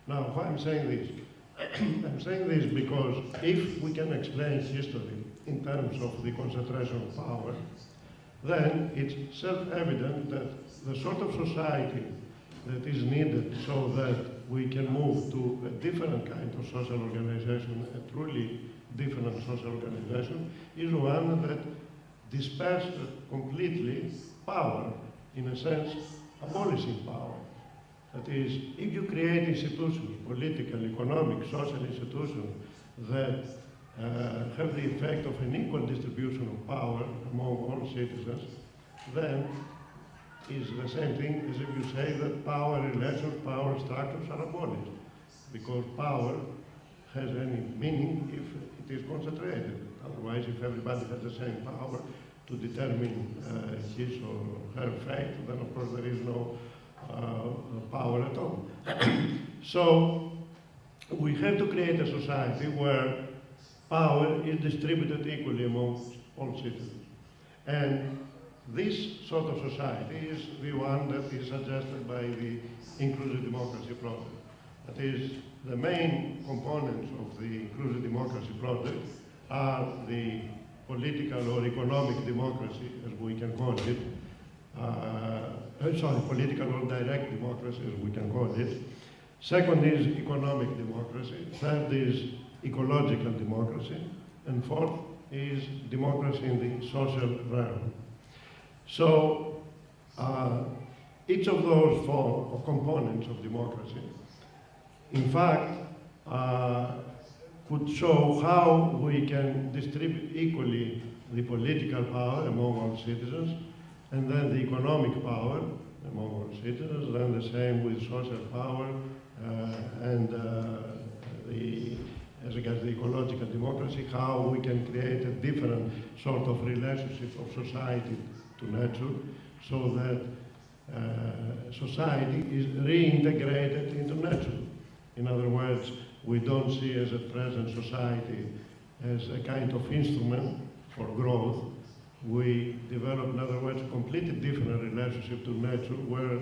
Now, why I'm saying this? I'm saying this because if we can explain history in terms of the concentration of power, then it's self-evident that the sort of society that is needed so that we can move to a different kind of social organization, a truly different social organization, is one that disperses completely power, in a sense, abolishing power. That is, if you create institutions, political, economic, social institutions, that have the effect of an equal distribution of power among all citizens, then is the same thing as if you say that power relations, power structures are abolished, because power has any meaning if it is concentrated. Otherwise, if everybody has the same power to determine his or her fate, then of course there is no power at all. So we have to create a society where power is distributed equally amongst all citizens. And this sort of society is the one that is suggested by the inclusive democracy project. That is, the main components of the inclusive democracy project are the political or economic democracy, as we can call it, political or direct democracy, as we can call it. Second is economic democracy. Third is ecological democracy. And fourth is democracy in the social realm. So each of those four components of democracy, in fact, could show how we can distribute equally the political power among all citizens, and then the economic power among all citizens, then the same with social power, and as regards the ecological democracy, how we can create a different sort of relationship of society to nature, so that society is reintegrated into nature. In other words, we don't see as at present society as a kind of instrument for growth. We develop, in other words, a completely different relationship to nature, where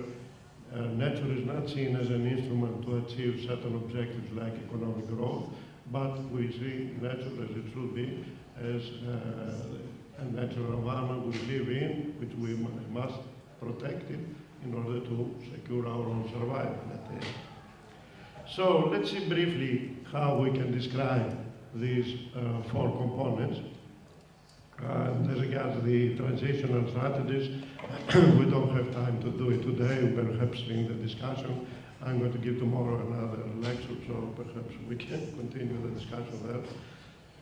nature is not seen as an instrument to achieve certain objectives like economic growth, but we see nature as it should be, as a natural environment we live in, which we must protect it in order to secure our own survival. So let's see briefly how we can describe these four components. As regards the transitional strategies, we don't have time to do it today, perhaps in the discussion. I'm going to give tomorrow another lecture, so perhaps we can continue the discussion there.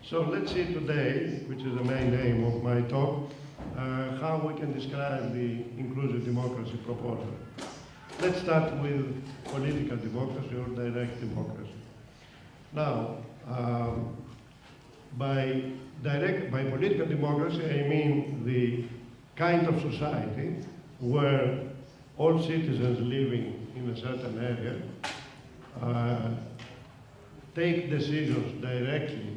So let's see today, which is the main aim of my talk, how we can describe the inclusive democracy proposal. Let's start with political democracy or direct democracy. Now, by political democracy, I mean the kind of society where all citizens living in a certain area take decisions directly,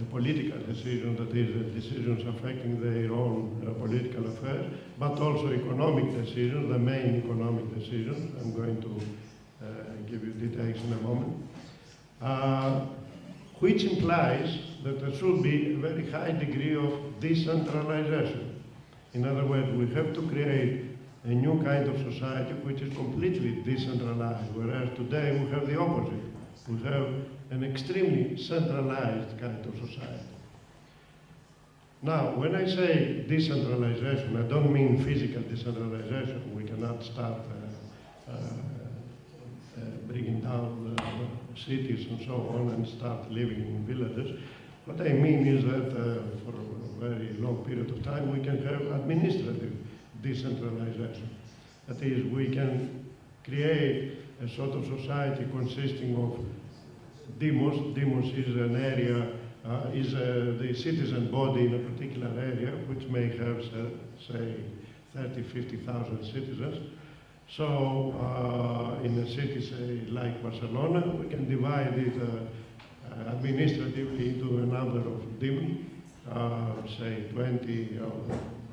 political decisions, that is, decisions affecting their own political affairs, but also economic decisions, the main economic decisions. I'm going to give you details in a moment, which implies that there should be a very high degree of decentralization. In other words, we have to create a new kind of society which is completely decentralized, whereas today we have the opposite. We have an extremely centralized kind of society. Now, when I say decentralization, I don't mean physical decentralization. We cannot start bringing down cities and so on and start living in villages. What I mean is that for a very long period of time, we can have administrative decentralization. That is, we can create a sort of society consisting of demos. Demos is an area, is the citizen body in a particular area, which may have, say, 30, 50,000 citizens. So in a city, say, like Barcelona, we can divide it administratively into a number of demos, say 20,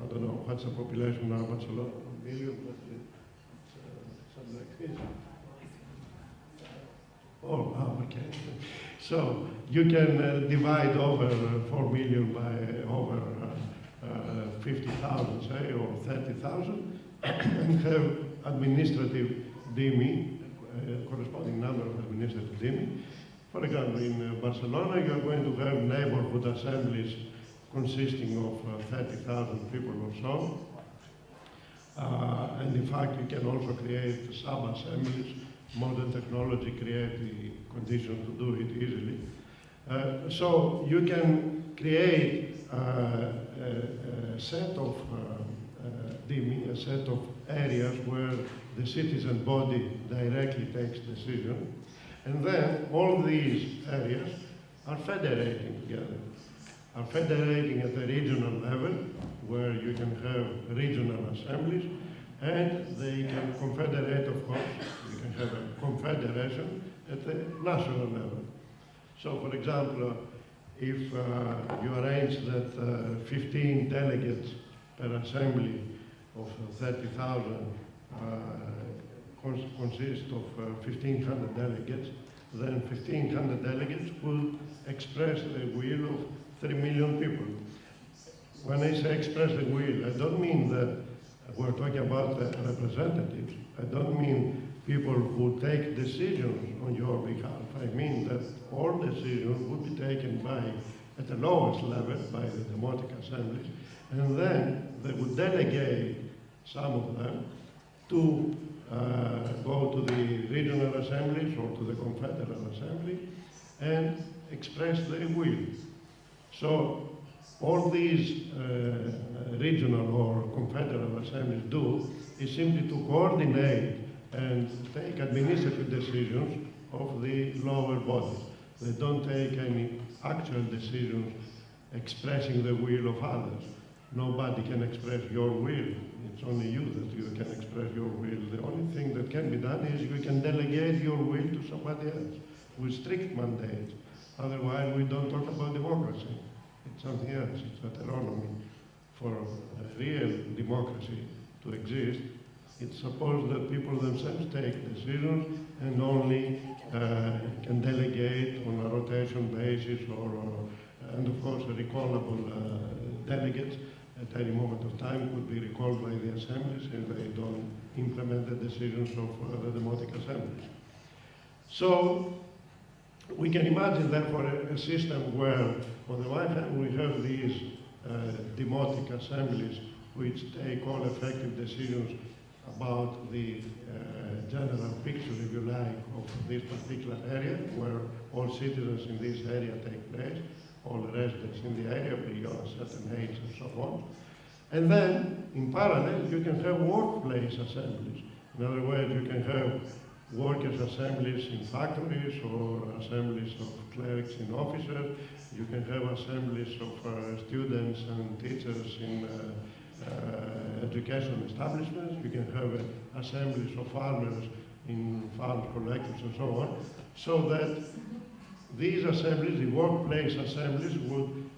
I don't know, what's the population now, Barcelona, 1 million, but it's something like this. Oh, okay. So you can divide over 4 million by over 50,000, say, or 30,000, and have administrative DIMI, corresponding number of administrative DIMI. For example, in Barcelona, you are going to have neighborhood assemblies consisting of 30,000 people or so. And in fact, you can also create sub-assemblies. Modern technology creates the conditions to do it easily. So you can create a set of a set of areas where the citizen body directly takes decision, and then all these areas are federating together. Are federating at the regional level, where you can have regional assemblies, and they can confederate, of course. You can have a confederation at the national level. So, for example, if you arrange that 15 delegates per assembly of 30,000 consist of 1,500 delegates, then 1,500 delegates will express the will of 3 million people. When I say express the will, I don't mean that we're talking about representatives. I don't mean people who take decisions on your behalf. I mean that all decisions would be taken at the lowest level, by the Democratic Assemblies, and then they would delegate some of them to go to the regional assemblies or to the confederal assembly and express their will. So all these regional or confederal assemblies do is simply to coordinate and take administrative decisions of the lower bodies. They don't take any actual decisions expressing the will of others. Nobody can express your will. It's only you that you can express your will. The only thing that can be done is you can delegate your will to somebody else with strict mandates. Otherwise, we don't talk about democracy. It's something else. It's autonomy. For a real democracy to exist, it's supposed that people themselves take decisions and only can delegate on a rotation basis and of course, recallable delegates at any moment of time could be recalled by the assemblies if they don't implement the decisions of the democratic assemblies. So we can imagine therefore a system where on the one hand we have these democratic assemblies which take all effective decisions about the general picture, if you like, of this particular area, where all citizens in this area take place, all residents in the area beyond a certain age and so on. And then, in parallel, you can have workplace assemblies. In other words, you can have workers' assemblies in factories or assemblies of clerics in offices. You can have assemblies of students and teachers in education establishments. You can have assemblies of farmers in farm collectors and so on. So that these assemblies, the workplace assemblies, would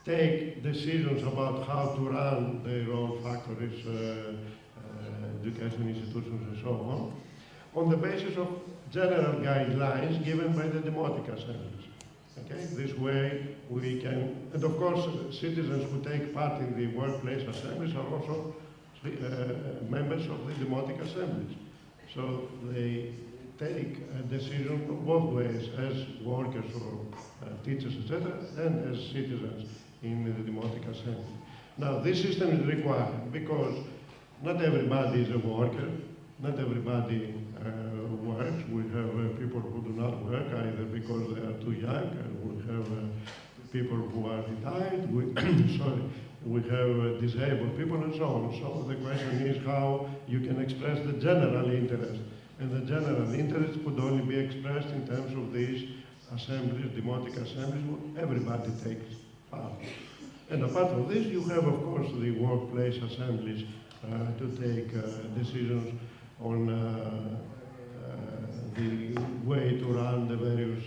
take decisions about how to run their own factories, education institutions and so on the basis of general guidelines given by the democratic assemblies. Okay? This way we can, and of course citizens who take part in the workplace assemblies are also members of the democratic assemblies. So they take decisions both ways, as workers or teachers, etc., and as citizens in the democratic assembly. Now, this system is required because not everybody is a worker, not everybody works. We have people who do not work either because they are too young, and we have people who are retired, we have disabled people and so on. So the question is how you can express the general interest. And the general interest could only be expressed in terms of these assemblies, democratic assemblies, where everybody takes part. And apart from this, you have, of course, the workplace assemblies to take decisions on the way to run the various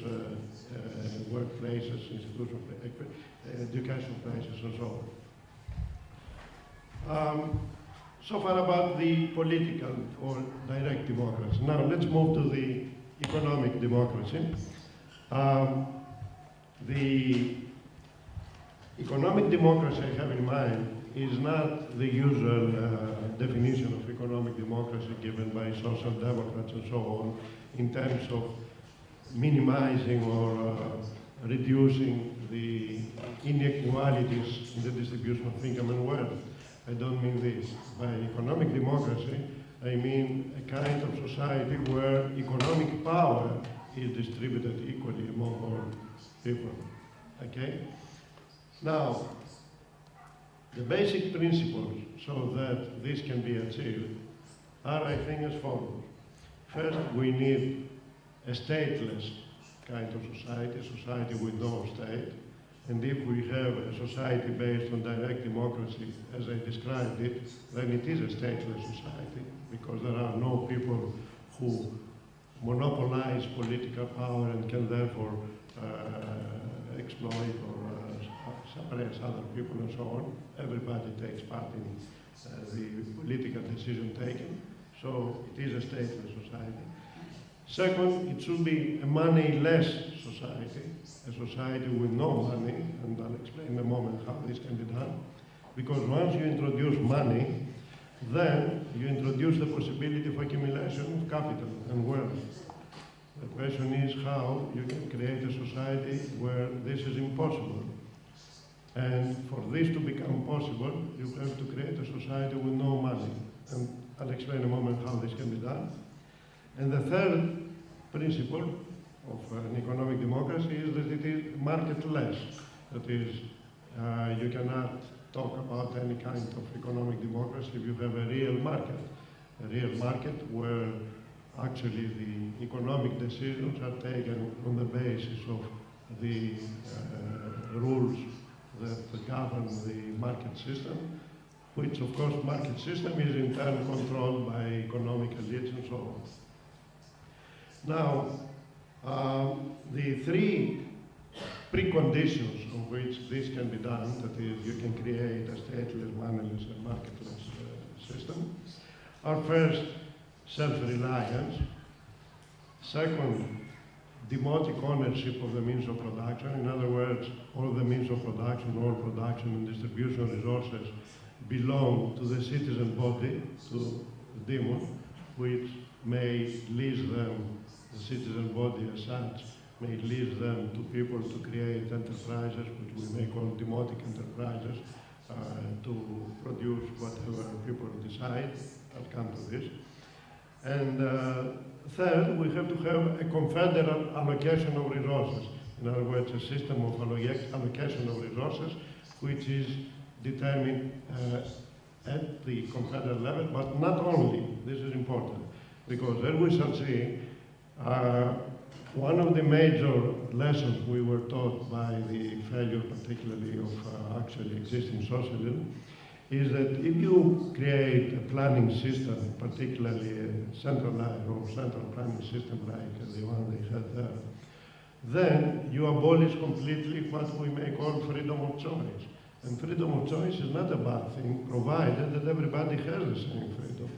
workplaces, institutional, educational places, and so on. So far about the political or direct democracy. Now let's move to the economic democracy. The economic democracy I have in mind is not the usual definition of economic democracy given by social democrats and so on in terms of minimizing or reducing the inequalities in the distribution of income and wealth. I don't mean this. By economic democracy, I mean a kind of society where economic power is distributed equally among all people. Okay? Now, the basic principles so that this can be achieved are, I think, as follows. First, we need a stateless kind of society, a society with no state. And if we have a society based on direct democracy, as I described it, then it is a stateless society, because there are no people who monopolize political power and can therefore exploit or suppress other people and so on. Everybody takes part in the political decision taking, so it is a stateless society. Second, it should be a money-less society, a society with no money, and I'll explain in a moment how this can be done. Because once you introduce money, then you introduce the possibility of accumulation of capital and wealth. The question is how you can create a society where this is impossible. And for this to become possible, you have to create a society with no money. And I'll explain in a moment how this can be done. And the third principle of an economic democracy is that it is market-less. That is, you cannot talk about any kind of economic democracy if you have a real market where actually the economic decisions are taken on the basis of the rules that govern the market system, which of course market system is in turn controlled by economic elites and so on. Now, the three preconditions on which this can be done, that is, you can create a stateless, moneyless, and marketless system, are first, self-reliance. Second, demotic ownership of the means of production. In other words, all the means of production, all production and distribution resources belong to the citizen body, to the demon, which may lease them, the citizen body as such, may lease them to people to create enterprises, which we may call demotic enterprises, to produce whatever people decide. I'll come to this. And third, we have to have a confederal allocation of resources. In other words, a system of allocation of resources, which is determined at the confederal level, but not only. This is important, because as we shall see, one of the major lessons we were taught by the failure, particularly of actually existing socialism, is that if you create a planning system, particularly a centralized or central planning system like the one they had there, then you abolish completely what we may call freedom of choice. And freedom of choice is not a bad thing, provided that everybody has the same freedom.